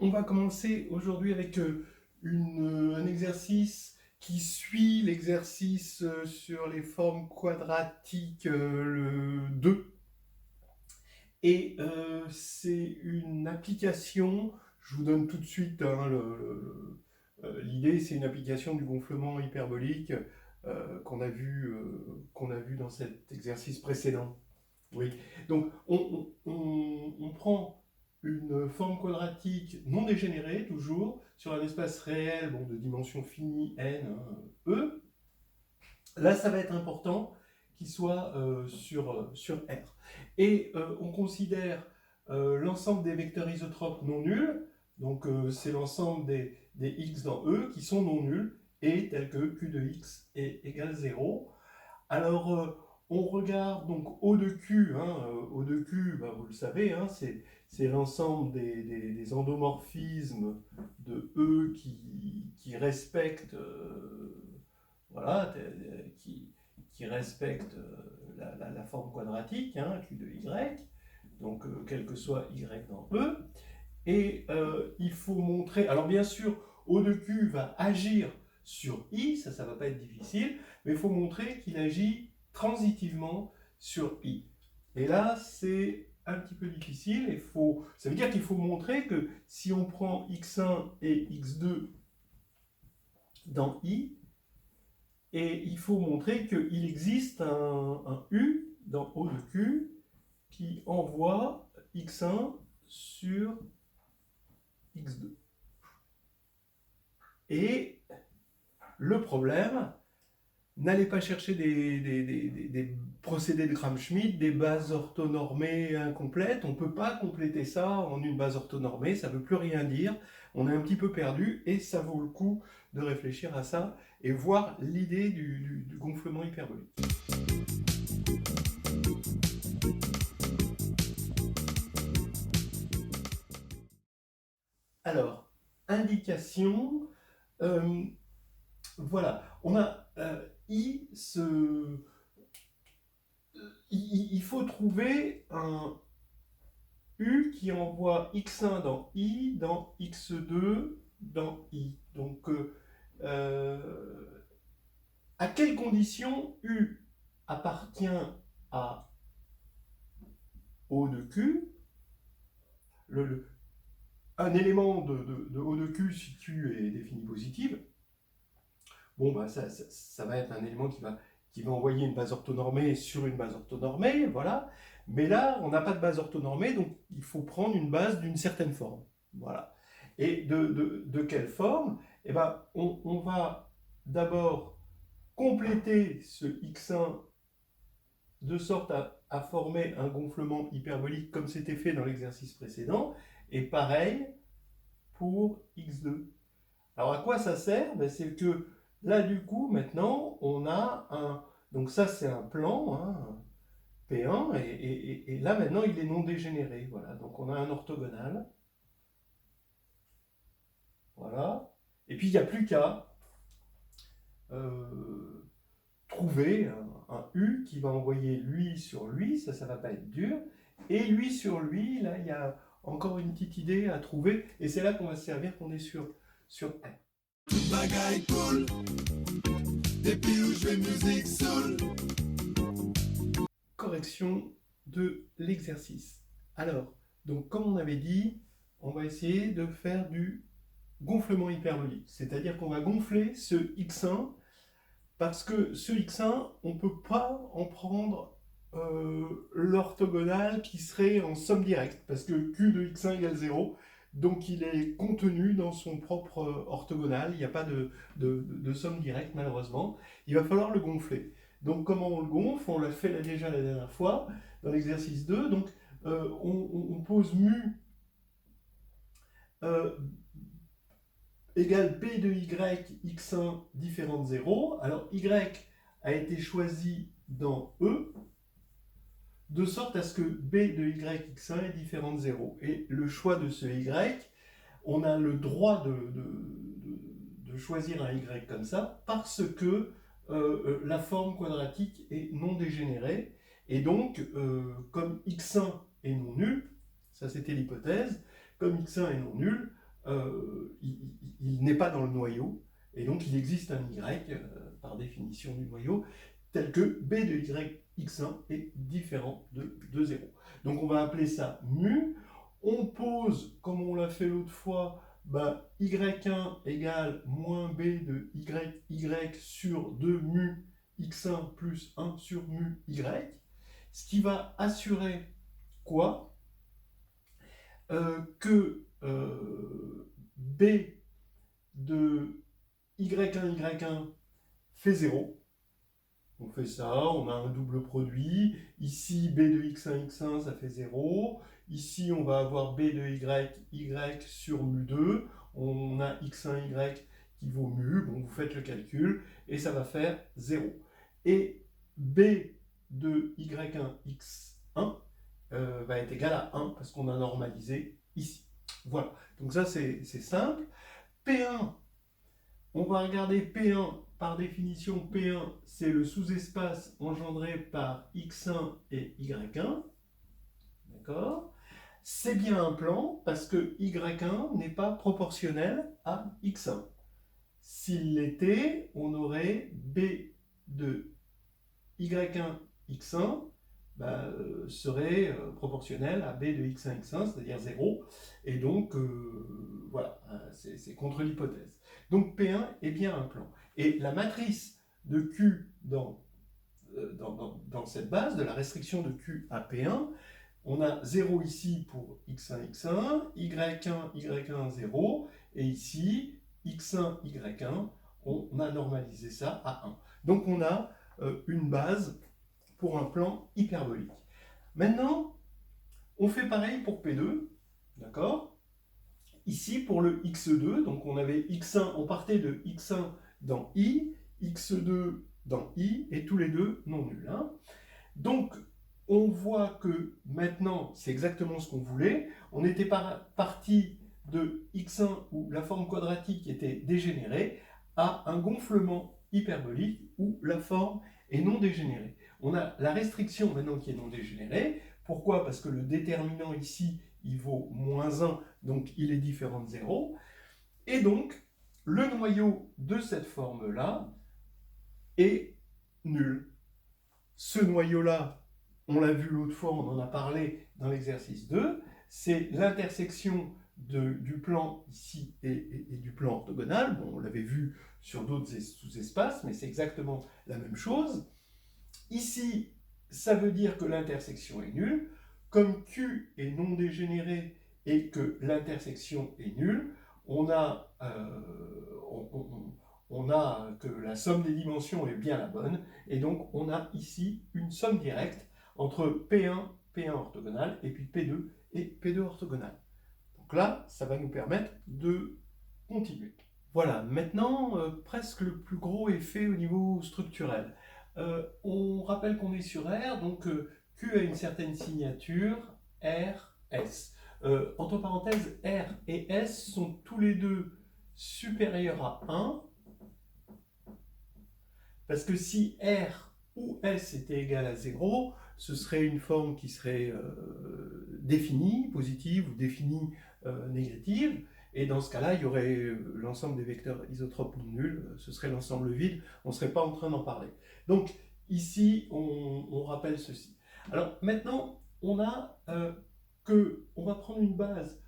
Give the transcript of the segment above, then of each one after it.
On va commencer aujourd'hui avec un exercice qui suit l'exercice sur les formes quadratiques le 2. Et c'est une application, je vous donne tout de suite hein, l'idée, c'est une application du gonflement hyperbolique qu'on a vu dans cet exercice précédent. Oui. Donc, on prend une forme quadratique non dégénérée, toujours, sur un espace réel bon, de dimension finie, n, hein, E. Là, ça va être important qu'il soit sur R. Et on considère l'ensemble des vecteurs isotropes non nuls, donc c'est l'ensemble des x dans E qui sont non nuls, et tels que Q de x est égal 0. Alors, on regarde donc O de Q. Hein, O de Q, bah, vous le savez, hein, c'est l'ensemble des endomorphismes de E qui respectent, voilà, qui respectent la forme quadratique, hein, Q de Y, donc quel que soit Y dans E. Et il faut montrer, alors bien sûr, O de Q va agir sur I, ça ne va pas être difficile, mais il faut montrer qu'il agit transitivement sur I. Et là, c'est un petit peu difficile, ça veut dire qu'il faut montrer que si on prend x1 et x2 dans I, et il faut montrer qu'il existe un U dans O de Q qui envoie x1 sur x2. Et le problème, n'allez pas chercher des procédés de Gram-Schmidt, des bases orthonormées incomplètes. On ne peut pas compléter ça en une base orthonormée, ça ne veut plus rien dire. On est un petit peu perdu et ça vaut le coup de réfléchir à ça et voir l'idée du gonflement hyperbolique. Alors, indication, voilà, on a il faut trouver un U qui envoie x1 dans I, dans x2 dans I. Donc, à quelles conditions U appartient à O de Q, un élément de O de Q si Q est défini positive, bon, bah, ça va être un élément qui va envoyer une base orthonormée sur une base orthonormée, voilà. Mais là, on n'a pas de base orthonormée, donc il faut prendre une base d'une certaine forme. Voilà. Et de quelle forme? Eh ben, on va d'abord compléter ce x1 de sorte à former un gonflement hyperbolique comme c'était fait dans l'exercice précédent, et pareil pour x2. Alors à quoi ça sert? Ben, c'est que là du coup maintenant on a un... Donc ça c'est un plan, hein, P1, et là maintenant il est non dégénéré. Voilà, donc on a un orthogonal. Voilà. Et puis il n'y a plus qu'à trouver un U qui va envoyer lui sur lui, ça va pas être dur. Et lui sur lui, là il y a encore une petite idée à trouver, et c'est là qu'on va se servir qu'on est sur R. Toute bagaille cool, depuis où je vais musique soul. Correction de l'exercice. Alors, donc comme on avait dit, on va essayer de faire du gonflement hyperbolique, c'est-à-dire qu'on va gonfler ce x1 parce que ce x1, on ne peut pas en prendre l'orthogonale qui serait en somme directe, parce que q de x1 égale 0, donc il est contenu dans son propre orthogonal, il n'y a pas de somme directe malheureusement, il va falloir le gonfler. Donc comment on le gonfle? On l'a fait déjà la dernière fois, dans l'exercice 2, donc on pose mu égale P de Y, x1 différent de 0. Alors Y a été choisi dans E, de sorte à ce que B de Y, x1 est différent de 0. Et le choix de ce Y, on a le droit de choisir un Y comme ça, parce que la forme quadratique est non dégénérée, et donc, comme x1 est non nul, ça c'était l'hypothèse, comme x1 est non nul, il n'est pas dans le noyau, et donc il existe un y, par définition du noyau, tel que b de yx1 est différent de 0. Donc on va appeler ça mu. On pose, comme on l'a fait l'autre fois, y1 égale moins b de y sur 2 mu x1 plus 1 sur mu y, ce qui va assurer quoi? Que b de y1 y1 fait 0. On fait ça, on a un double produit. Ici, b de x1 x1, ça fait 0. Ici, on va avoir b de y sur mu2. On a x1 y qui vaut mu. Bon, vous faites le calcul et ça va faire 0. Et b de y1 x1 va être égal à 1 parce qu'on a normalisé ici. Voilà, donc ça c'est simple. P1, on va regarder P1, par définition P1 c'est le sous-espace engendré par x1 et y1. D'accord? C'est bien un plan parce que y1 n'est pas proportionnel à x1. S'il l'était, on aurait b de y1 x1 serait proportionnel à b de x1 x1, c'est-à-dire 0. Et donc, voilà, c'est contre l'hypothèse. Donc P1 est bien un plan. Et la matrice de Q dans cette base, de la restriction de Q à P1, on a 0 ici pour x1, x1, y1, y1, 0, et ici, x1, y1, on a normalisé ça à 1. Donc on a une base pour un plan hyperbolique. Maintenant, on fait pareil pour P2, d'accord? Ici, pour le x2, donc on avait x1, on partait de x1 dans i, x2 dans i, et tous les deux non nuls. Hein. Donc, on voit que maintenant, c'est exactement ce qu'on voulait. On était parti de x1, où la forme quadratique était dégénérée, à un gonflement hyperbolique, où la forme est non dégénérée. On a la restriction maintenant qui est non dégénérée. Pourquoi? Parce que le déterminant ici, il vaut moins 1, donc il est différent de 0. Et donc, le noyau de cette forme-là est nul. Ce noyau-là, on l'a vu l'autre fois, on en a parlé dans l'exercice 2, c'est l'intersection du plan ici et du plan orthogonal. Bon, on l'avait vu sur d'autres sous-espaces, mais c'est exactement la même chose. Ici, ça veut dire que l'intersection est nulle. Comme Q est non dégénéré et que l'intersection est nulle, on a que la somme des dimensions est bien la bonne, et donc on a ici une somme directe entre P1, P1 orthogonal, et puis P2 et P2 orthogonal. Donc là, ça va nous permettre de continuer. Voilà, maintenant, presque le plus gros effet au niveau structurel. On rappelle qu'on est sur R, donc Q a une certaine signature, R, S. Entre parenthèses, R et S sont tous les deux supérieurs à 1, parce que si R ou S était égal à 0, ce serait une forme qui serait définie, positive, ou définie négative, et dans ce cas-là, il y aurait l'ensemble des vecteurs isotropes non nuls, ce serait l'ensemble vide, on ne serait pas en train d'en parler. Donc ici, on rappelle ceci. Alors maintenant, on a on va prendre une base.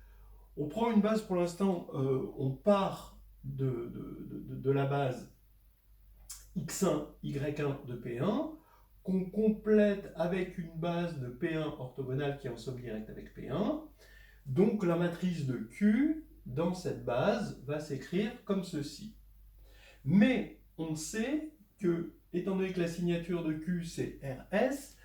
On prend une base pour l'instant, on part de la base x1, y1 de P1, qu'on complète avec une base de P1 orthogonale qui est en somme directe avec P1. Donc la matrice de Q dans cette base va s'écrire comme ceci. Mais on sait que, étant donné que la signature de Q c'est RS,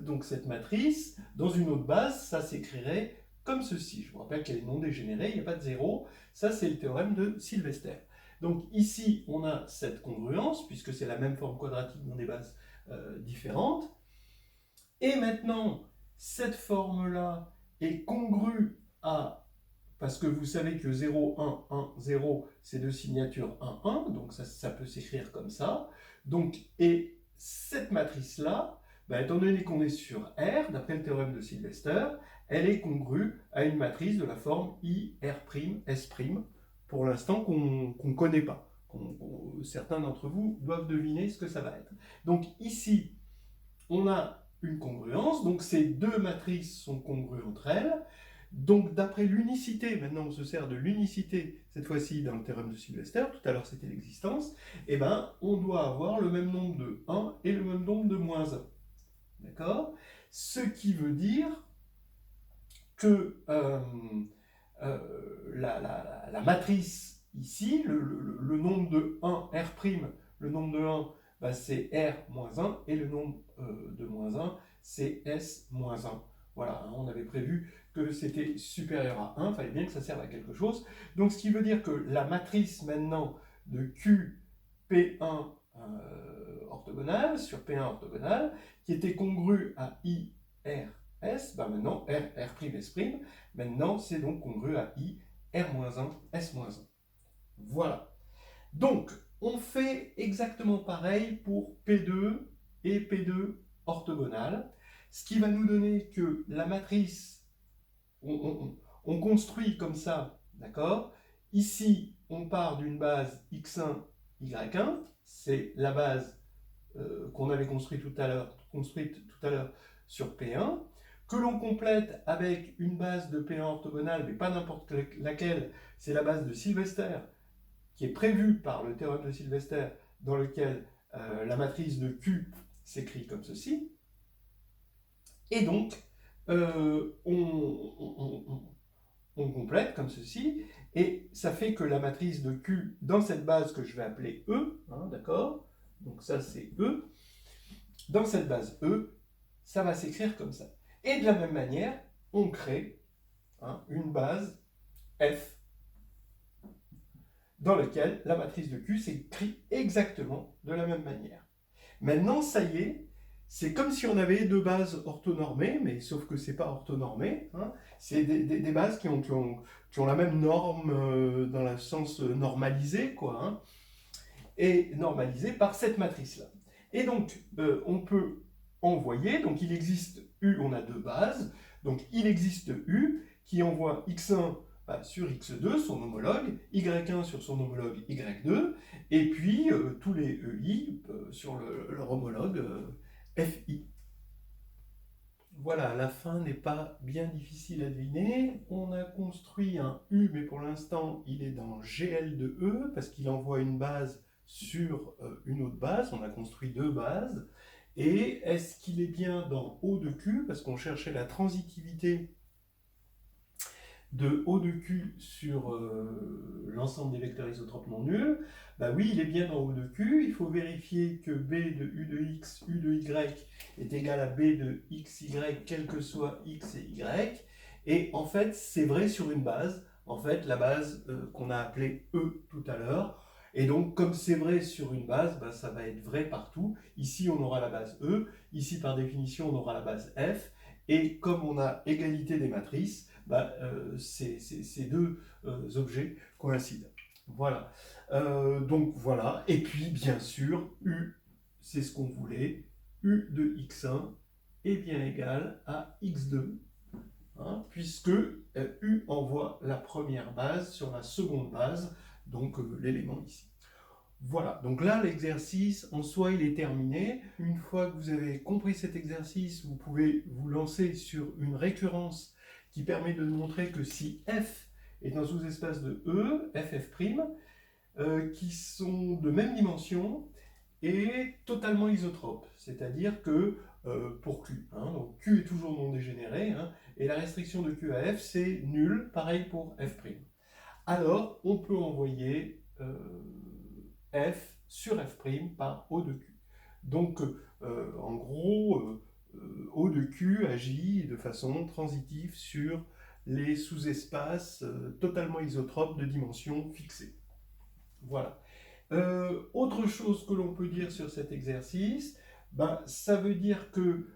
donc cette matrice, dans une autre base, ça s'écrirait comme ceci. Je vous rappelle qu'elle est non dégénérée, il n'y a pas de zéro. Ça, c'est le théorème de Sylvester. Donc ici, on a cette congruence, puisque c'est la même forme quadratique dans des bases différentes. Et maintenant, cette forme-là est congrue à, parce que vous savez que 0, 1, 1, 0, c'est de signature 1, 1, donc ça peut s'écrire comme ça. Donc, et cette matrice-là Ben, étant donné qu'on est sur R, d'après le théorème de Sylvester, elle est congrue à une matrice de la forme IR'S', pour l'instant qu'on ne connaît pas. Certains d'entre vous doivent deviner ce que ça va être. Donc ici, on a une congruence, donc ces deux matrices sont congrues entre elles. Donc d'après l'unicité, maintenant on se sert de l'unicité, cette fois-ci dans le théorème de Sylvester, tout à l'heure c'était l'existence, et ben on doit avoir le même nombre de 1 et le même nombre de moins 1. D'accord? Ce qui veut dire que la matrice ici, le nombre de 1, R', le nombre de 1, bah, c'est R moins 1, et le nombre de moins 1, c'est S moins 1. Voilà, hein, on avait prévu que c'était supérieur à 1, il fallait bien que ça serve à quelque chose. Donc ce qui veut dire que la matrice maintenant de Q P1 orthogonale sur P1 orthogonale, qui était congrue à I, R, S, ben maintenant R, R', S', maintenant c'est donc congru à I, R-1, S-1. Voilà. Donc, on fait exactement pareil pour P2 et P2 orthogonales, ce qui va nous donner que la matrice, on construit comme ça, d'accord? Ici, on part d'une base x1, y1, c'est la base qu'on avait construite tout à l'heure sur P1, que l'on complète avec une base de P1 orthogonale, mais pas n'importe laquelle, c'est la base de Sylvester, qui est prévue par le théorème de Sylvester, dans lequel la matrice de Q s'écrit comme ceci. Et donc, on complète comme ceci, et ça fait que la matrice de Q, dans cette base que je vais appeler E, hein, d'accord? Donc ça c'est E. Dans cette base E, ça va s'écrire comme ça. Et de la même manière, on crée une base F dans laquelle la matrice de Q s'écrit exactement de la même manière. Maintenant, ça y est, c'est comme si on avait deux bases orthonormées, mais sauf que ce n'est pas orthonormé. Hein. C'est des bases qui ont la même norme dans le sens normalisé, quoi, hein, et normalisé par cette matrice-là. Et donc, on peut envoyer, donc il existe U, on a deux bases, donc il existe U qui envoie x1 sur x2, son homologue, y1 sur son homologue y2, et puis tous les EI sur leur homologue FI. Voilà, la fin n'est pas bien difficile à deviner. On a construit un U, mais pour l'instant, il est dans GL de E, parce qu'il envoie une base sur une autre base. On a construit deux bases. Et est-ce qu'il est bien dans O de Q, parce qu'on cherchait la transitivité de O de Q sur l'ensemble des vecteurs isotropes non nuls? Ben oui, il est bien dans O de Q. Il faut vérifier que B de U de X, U de Y est égal à B de XY, quel que soit X et Y. Et en fait, c'est vrai sur une base, en fait, la base qu'on a appelée E tout à l'heure. Et donc, comme c'est vrai sur une base, ben, ça va être vrai partout. Ici, on aura la base E. Ici, par définition, on aura la base F. Et comme on a égalité des matrices, bah, ces deux objets coïncident. Voilà. Donc voilà. Et puis, bien sûr, U, c'est ce qu'on voulait. U de x1 est bien égal à x2, hein, puisque U envoie la première base sur la seconde base, donc l'élément ici. Voilà, donc là l'exercice en soi il est terminé. Une fois que vous avez compris cet exercice, vous pouvez vous lancer sur une récurrence qui permet de montrer que si F est un sous-espace de E, FF', qui sont de même dimension et totalement isotropes, c'est-à-dire que pour Q, hein, donc Q est toujours non dégénéré, hein, et la restriction de Q à F c'est nul, pareil pour F'. Alors on peut envoyer F sur F' par O de Q. Donc, en gros, O de Q agit de façon transitive sur les sous-espaces totalement isotropes de dimension fixée. Voilà. Autre chose que l'on peut dire sur cet exercice, ben, ça veut dire que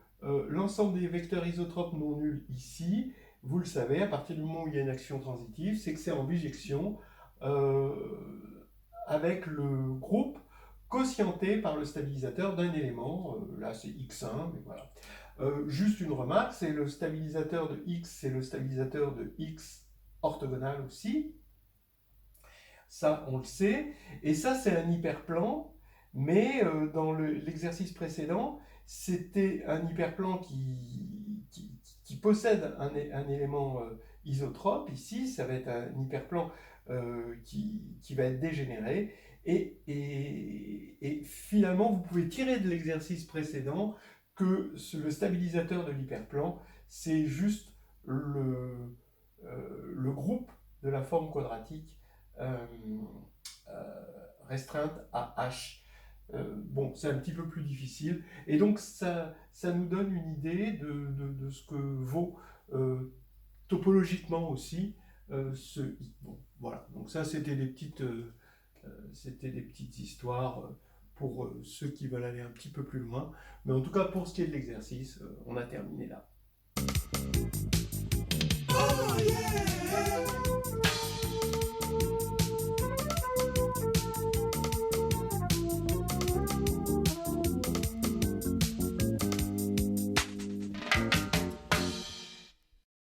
l'ensemble des vecteurs isotropes non nuls ici, vous le savez, à partir du moment où il y a une action transitive, c'est que c'est en bijection avec le groupe quotienté par le stabilisateur d'un élément. Là, c'est x1, mais voilà. Juste une remarque, c'est le stabilisateur de x, c'est le stabilisateur de x orthogonal aussi. Ça, on le sait. Et ça, c'est un hyperplan, mais dans l'exercice précédent, c'était un hyperplan qui possède un élément isotrope. Ici, ça va être un hyperplan qui va être dégénéré. Et finalement, vous pouvez tirer de l'exercice précédent que le stabilisateur de l'hyperplan, c'est juste le groupe de la forme quadratique euh, restreinte à H. Bon, c'est un petit peu plus difficile. Et donc, ça nous donne une idée de ce que vaut topologiquement aussi ce I. Bon, voilà. Donc ça, c'était des petites histoires pour ceux qui veulent aller un petit peu plus loin. Mais en tout cas, pour ce qui est de l'exercice, on a terminé là.